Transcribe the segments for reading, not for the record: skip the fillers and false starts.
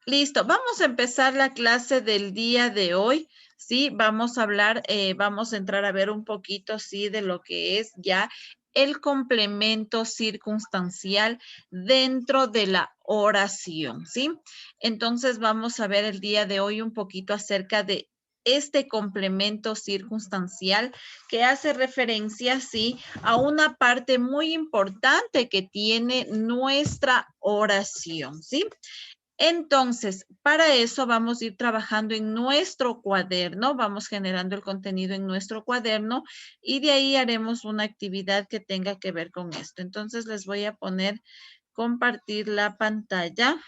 Listo, vamos a empezar la clase del día de hoy. Sí, vamos a hablar, vamos a entrar a ver un poquito, sí, de lo que es ya el complemento circunstancial dentro de la oración, ¿sí? Entonces vamos a ver el día de hoy un poquito acerca de este complemento circunstancial que hace referencia, sí, a una parte muy importante que tiene nuestra oración, ¿sí? Entonces, para eso vamos a ir trabajando en nuestro cuaderno, vamos generando el contenido en nuestro cuaderno y de ahí haremos una actividad que tenga que ver con esto. Entonces, les voy a poner compartir la pantalla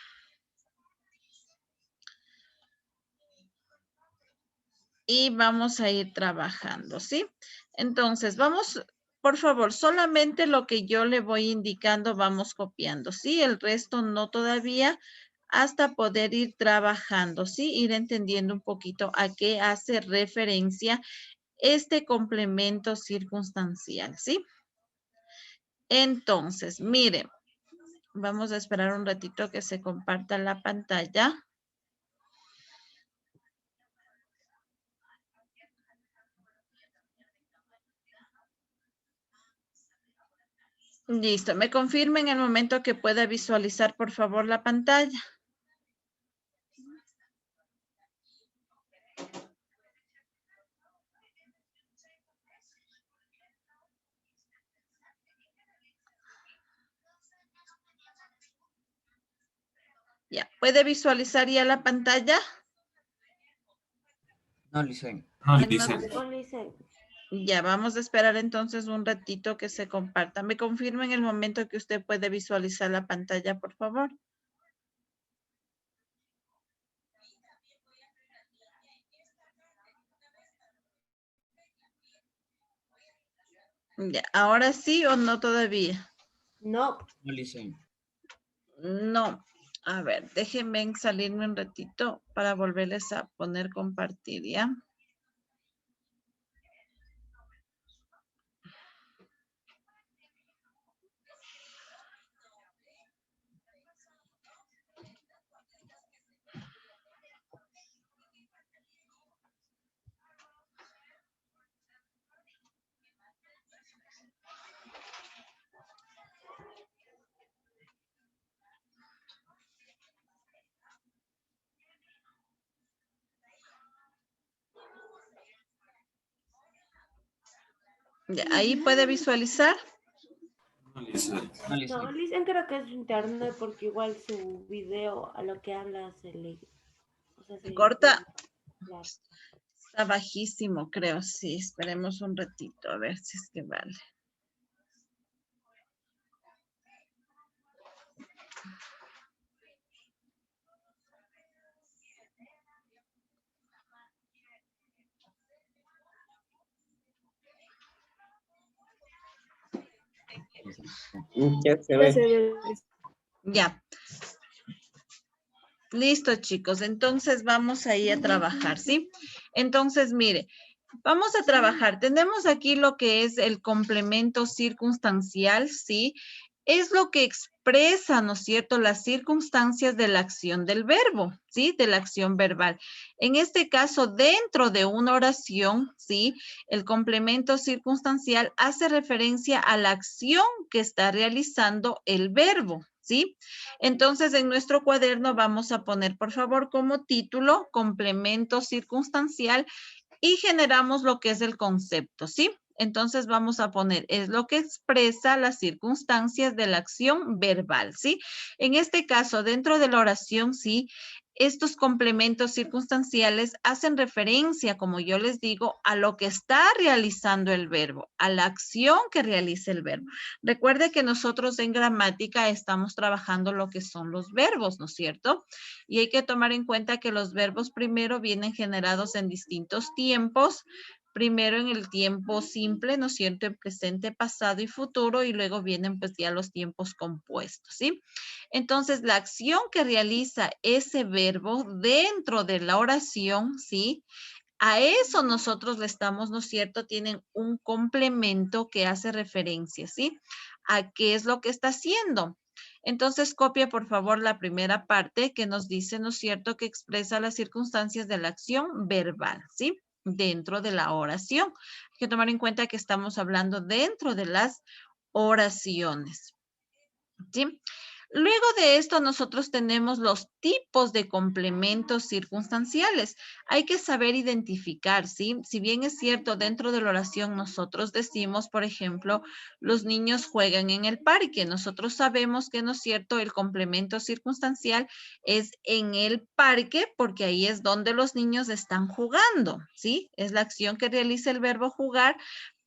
y vamos a ir trabajando, ¿sí? Entonces, vamos, por favor, solamente lo que yo le voy indicando vamos copiando, ¿sí? El resto no todavía hasta poder ir trabajando, ¿sí? Ir entendiendo un poquito a qué hace referencia este complemento circunstancial, ¿sí? Entonces, miren, vamos a esperar un ratito que se comparta la pantalla. Listo, me confirma en el momento que pueda visualizar, por favor, la pantalla. Ya, ¿puede visualizar ya la pantalla? No, Licen. No, Licen. Ya, vamos a esperar entonces un ratito que se comparta. ¿Me confirma en el momento que usted puede visualizar la pantalla, por favor? Ya, ¿ahora sí o no todavía? No. No, Licen. No. A ver, déjenme salirme un ratito para volverles a poner compartir, ¿ya? Ya, ahí puede visualizar. No, No, Licen. Licen creo que es su internet porque igual su video a lo que habla se le... O sea, se... Corta. Claro. Está bajísimo, creo. Sí, esperemos un ratito a ver si es que vale. Ya se Ya se ve. ve. Ya. Listo, chicos. Entonces vamos ahí a trabajar, ¿sí? Entonces, mire, vamos a trabajar. Tenemos aquí lo que es el complemento circunstancial, ¿sí? Es lo que expresa, ¿no es cierto?, las circunstancias de la acción del verbo, ¿sí? De la acción verbal. En este caso, dentro de una oración, ¿sí? El complemento circunstancial hace referencia a la acción que está realizando el verbo, ¿sí? Entonces, en nuestro cuaderno vamos a poner, por favor, como título, complemento circunstancial y generamos lo que es el concepto, ¿sí? Entonces vamos a poner, es lo que expresa las circunstancias de la acción verbal, ¿sí? En este caso, dentro de la oración, ¿sí? Estos complementos circunstanciales hacen referencia, como yo les digo, a lo que está realizando el verbo, a la acción que realiza el verbo. Recuerde que nosotros en gramática estamos trabajando lo que son los verbos, ¿no es cierto? Y hay que tomar en cuenta que los verbos primero vienen generados en distintos tiempos, primero en el tiempo simple, ¿no es cierto?, en presente, pasado y futuro, y luego vienen pues ya los tiempos compuestos, ¿sí? Entonces, la acción que realiza ese verbo dentro de la oración, ¿sí? A eso nosotros le estamos, ¿no es cierto?, tienen un complemento que hace referencia, ¿sí? A qué es lo que está haciendo. Entonces copia por favor la primera parte que nos dice, ¿no es cierto?, que expresa las circunstancias de la acción verbal, ¿sí? Dentro de la oración. Hay que tomar en cuenta que estamos hablando dentro de las oraciones, ¿sí? Luego de esto, nosotros tenemos los tipos de complementos circunstanciales. Hay que saber identificar, ¿sí? Si bien es cierto, dentro de la oración nosotros decimos, por ejemplo, los niños juegan en el parque. Nosotros sabemos que, ¿no es cierto?, el complemento circunstancial es en el parque porque ahí es donde los niños están jugando, ¿sí? Es la acción que realiza el verbo jugar,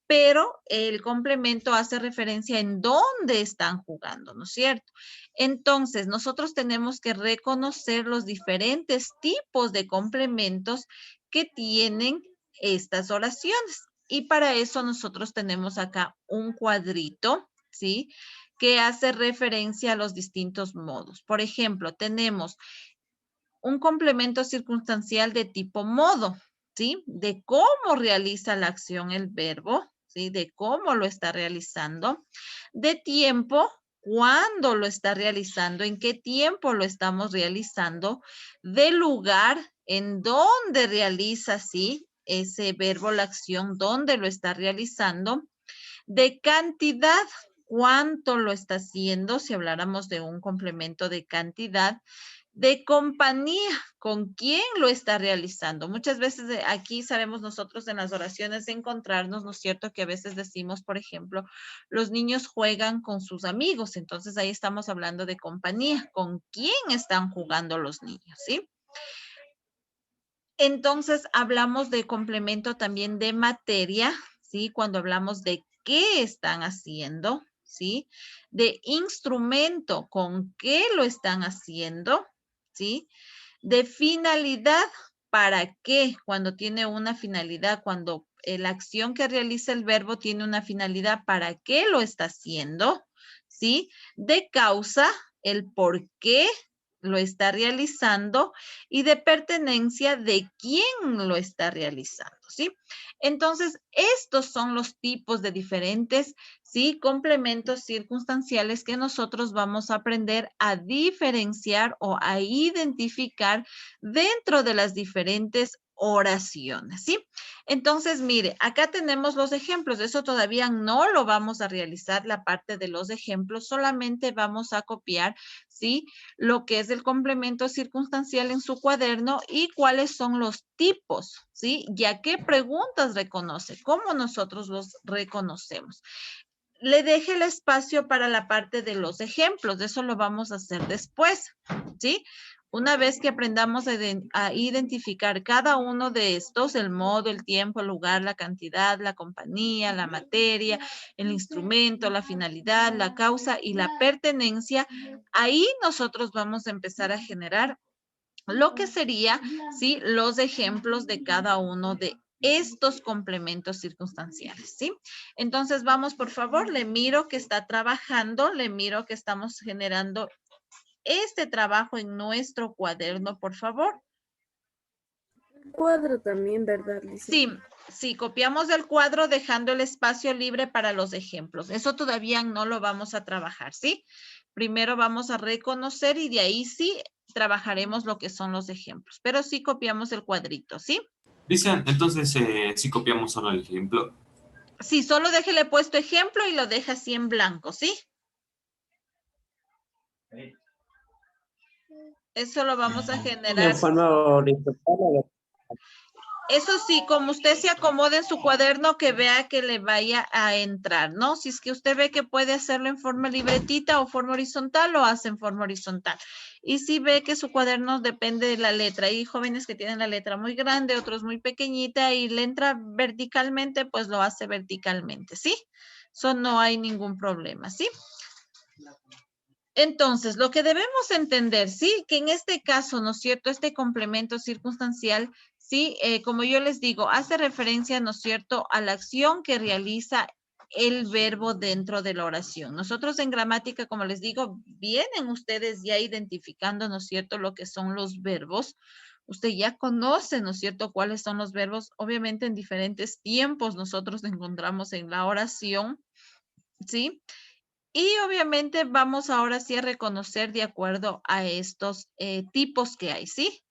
pero el complemento hace referencia en dónde están jugando, ¿no es cierto? Entonces, nosotros tenemos que reconocer los diferentes tipos de complementos que tienen estas oraciones. Y para eso nosotros tenemos acá un cuadrito, ¿sí?, que hace referencia a los distintos modos. Por ejemplo, tenemos un complemento circunstancial de tipo modo, ¿sí? De cómo realiza la acción el verbo, ¿sí? De cómo lo está realizando. De tiempo, cuándo lo está realizando, en qué tiempo lo estamos realizando. De lugar, en dónde realiza, ¿sí?, ese verbo, la acción, dónde lo está realizando. De cantidad, cuánto lo está haciendo, si habláramos de un complemento de cantidad. De compañía, con quién lo está realizando. Muchas veces aquí sabemos nosotros en las oraciones de encontrarnos, ¿no es cierto?, que a veces decimos, por ejemplo, los niños juegan con sus amigos. Entonces ahí estamos hablando de compañía, con quién están jugando los niños, ¿sí? Entonces hablamos de complemento también de materia, ¿sí? Cuando hablamos de qué están haciendo, ¿sí? De instrumento, con qué lo están haciendo, ¿sí? De finalidad, ¿para qué? Cuando tiene una finalidad, cuando la acción que realiza el verbo tiene una finalidad, ¿para qué lo está haciendo? ¿Sí? De causa, el por qué lo está realizando, y de pertenencia, de quién lo está realizando, ¿sí? Entonces, estos son los tipos de diferentes, ¿sí?, complementos circunstanciales que nosotros vamos a aprender a diferenciar o a identificar dentro de las diferentes oraciones, ¿sí? Entonces, mire, acá tenemos los ejemplos. Eso todavía no lo vamos a realizar, la parte de los ejemplos. Solamente vamos a copiar, ¿sí?, lo que es el complemento circunstancial en su cuaderno y cuáles son los tipos, ¿sí? Ya qué preguntas reconoce, cómo nosotros los reconocemos. Le deje el espacio para la parte de los ejemplos. Eso lo vamos a hacer después, ¿sí? Una vez que aprendamos a identificar cada uno de estos, el modo, el tiempo, el lugar, la cantidad, la compañía, la materia, el instrumento, la finalidad, la causa y la pertenencia, ahí nosotros vamos a empezar a generar lo que sería, ¿sí?, los ejemplos de cada uno de estos complementos circunstanciales, ¿sí? Entonces, vamos, por favor, le miro que está trabajando, le miro que estamos generando este trabajo en nuestro cuaderno, por favor. Cuadro también, ¿verdad, Lice? Sí, sí, copiamos el cuadro dejando el espacio libre para los ejemplos. Eso todavía no lo vamos a trabajar, ¿sí? Primero vamos a reconocer y de ahí sí trabajaremos lo que son los ejemplos. Pero sí copiamos el cuadrito, ¿sí? Dicen, entonces, si copiamos solo el ejemplo. Sí, solo déjele puesto ejemplo y lo deja así en blanco, ¿sí? Eso lo vamos a generar. En forma horizontal. Eso sí, como usted se acomode en su cuaderno, que vea que le vaya a entrar, ¿no? Si es que usted ve que puede hacerlo en forma libretita o forma horizontal, lo hace en forma horizontal. Y si ve que su cuaderno depende de la letra, hay jóvenes que tienen la letra muy grande, otros muy pequeñita y le entra verticalmente, pues lo hace verticalmente, ¿sí? Eso no hay ningún problema, ¿sí? Entonces, lo que debemos entender, sí, que en este caso, ¿no es cierto?, este complemento circunstancial, sí, como yo les digo, hace referencia, ¿no es cierto?, a la acción que realiza el verbo dentro de la oración. Nosotros en gramática, como les digo, vienen ustedes ya identificando, ¿no es cierto?, lo que son los verbos. Usted ya conoce, ¿no es cierto?, cuáles son los verbos. Obviamente en diferentes tiempos nosotros encontramos en la oración, ¿sí? Y obviamente vamos ahora sí a reconocer de acuerdo a estos tipos que hay, ¿sí?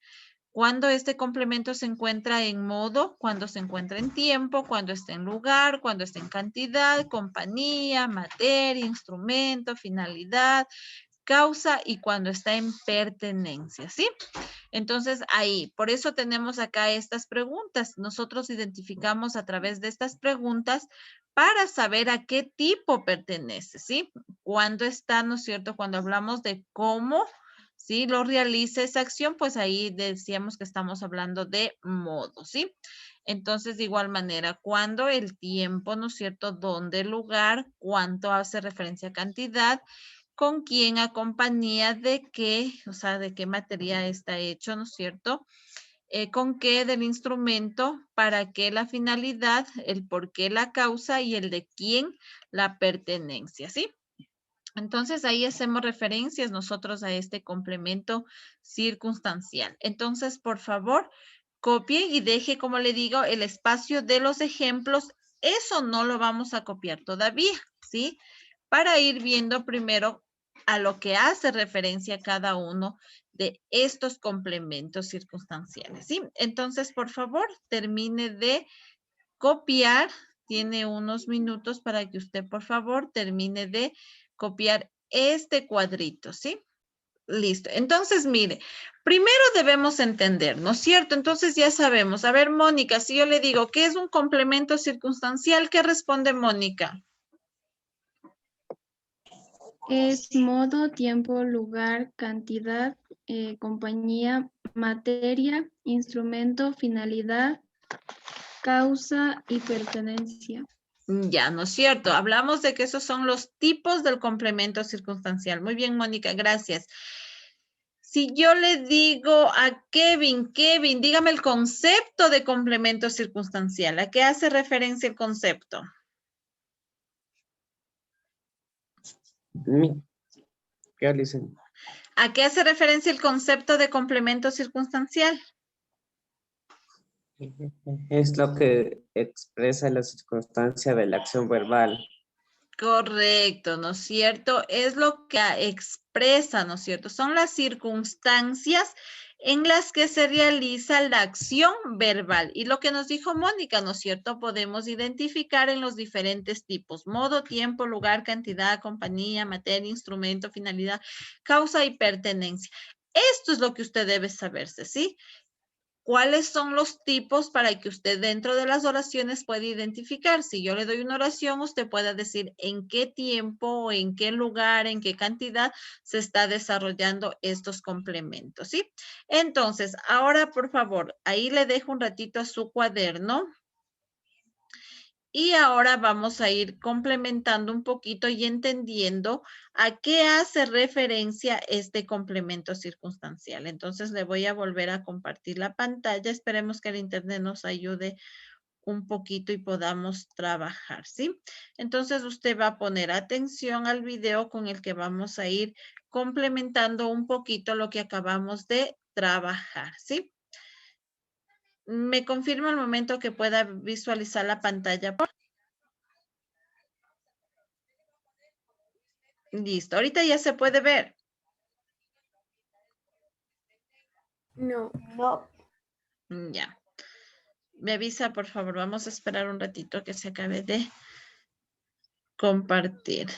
Cuando este complemento se encuentra en modo, cuando se encuentra en tiempo, cuando está en lugar, cuando está en cantidad, compañía, materia, instrumento, finalidad, causa y cuando está en pertenencia, ¿sí? Entonces ahí, por eso tenemos acá estas preguntas. Nosotros identificamos a través de estas preguntas para saber a qué tipo pertenece, ¿sí? Cuando está, ¿no es cierto? Cuando hablamos de cómo, ¿sí? Lo realiza esa acción, pues ahí decíamos que estamos hablando de modo, ¿sí? Entonces, de igual manera, cuando el tiempo, ¿no es cierto? ¿Dónde, el lugar? ¿Cuánto hace referencia a cantidad? ¿Con quién, a compañía de qué? O sea, de qué materia está hecho, ¿no es cierto? ¿Con qué del instrumento? ¿Para qué la finalidad? El por qué la causa y el de quién la pertenencia, ¿sí? Entonces ahí hacemos referencias nosotros a este complemento circunstancial. Entonces, por favor, copie y deje, como le digo, el espacio de los ejemplos. Eso no lo vamos a copiar todavía, ¿sí? Para ir viendo primero a lo que hace referencia cada uno de estos complementos circunstanciales, ¿sí? Entonces, por favor, termine de copiar. Tiene unos minutos para que usted, por favor, termine de copiar este cuadrito, ¿sí? Listo. Entonces, mire, primero debemos entender, ¿no es cierto? Entonces ya sabemos. A ver, Mónica, si yo le digo, ¿qué es un complemento circunstancial? ¿Qué responde Mónica? Es modo, tiempo, lugar, cantidad, compañía, materia, instrumento, finalidad, causa y pertenencia. Ya, ¿no es cierto? Hablamos de que esos son los tipos del complemento circunstancial. Muy bien, Mónica, gracias. Si yo le digo a Kevin, Kevin, dígame el concepto de complemento circunstancial. ¿A qué hace referencia el concepto? ¿Qué dicen? ¿A qué hace referencia el concepto de complemento circunstancial? Es lo que expresa la circunstancia de la acción verbal. Correcto, ¿no es cierto? Es lo que expresa, ¿no es cierto? Son las circunstancias en las que se realiza la acción verbal. Y lo que nos dijo Mónica, ¿no es cierto? Podemos identificar en los diferentes tipos: modo, tiempo, lugar, cantidad, compañía, materia, instrumento, finalidad, causa y pertenencia. Esto es lo que usted debe saberse, ¿sí? ¿Cuáles son los tipos para que usted dentro de las oraciones pueda identificar? Si yo le doy una oración, usted pueda decir en qué tiempo, en qué lugar, en qué cantidad se está desarrollando estos complementos, ¿sí? Entonces, ahora, por favor, ahí le dejo un ratito a su cuaderno. Y ahora vamos a ir complementando un poquito y entendiendo a qué hace referencia este complemento circunstancial. Entonces le voy a volver a compartir la pantalla. Esperemos que el internet nos ayude un poquito y podamos trabajar, ¿sí? Entonces usted va a poner atención al video con el que vamos a ir complementando un poquito lo que acabamos de trabajar, ¿sí? ¿Me confirma el momento que pueda visualizar la pantalla? Listo, ahorita ya se puede ver. No. No. Ya. Me avisa, por favor. Vamos a esperar un ratito que se acabe de compartir.